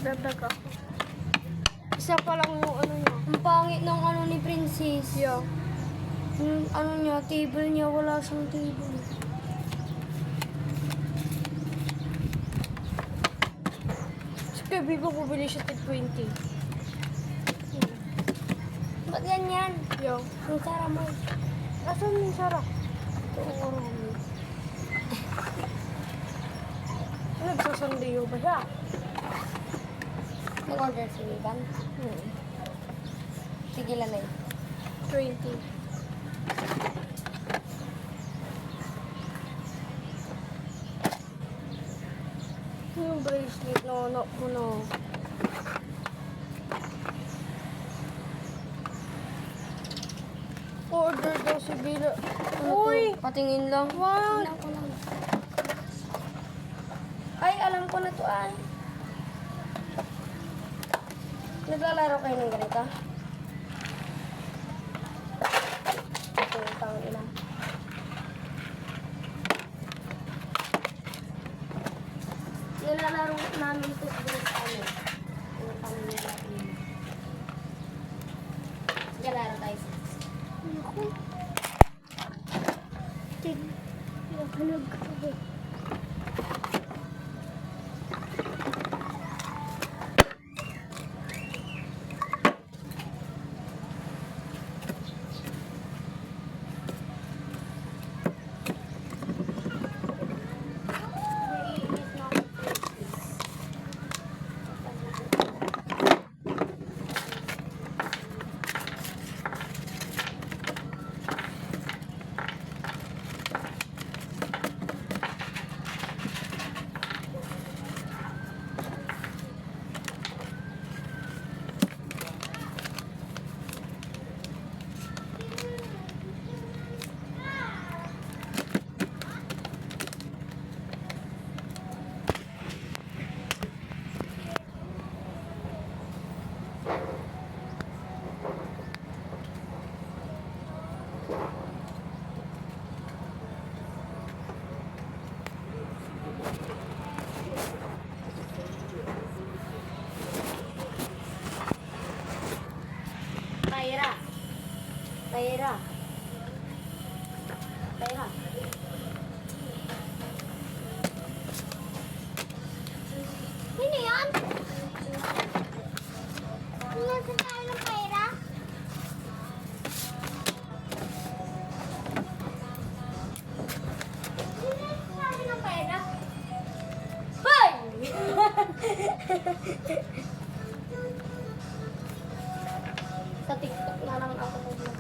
Magdagdag ako. Isa pa lang yung ano niya. Ang pangit ng ano ni Princess. Yeah. Yung ano niya, table niya, wala siyang table. Sige, bigo bubili siya tig 20. Ba't ganyan? Yeah. Ang Sarah mo. Asan yung Sarah? Ito ang orami. Nagsasandayo ba siya? Nag-order si Vivan. Sige lang na 20. Yung bracelet na anak ko na. Order daw si Bila. Uy! Patingin lang. What? Tingnan ko lang. Ay, alam ko na to ay. Naglalaro kayo ng ganito? Ito yung tang ina. Nilalaro namin ito siguro sa ano. Yung tang nila. Naglalaro tayo. Ako. Nakalag ako. Tyra. Tyra. Tyra. Sino yan? Nasa tayo ng Tyra? Sino tayo ng Tyra? Hoy! Sa TikTok na lang ako mag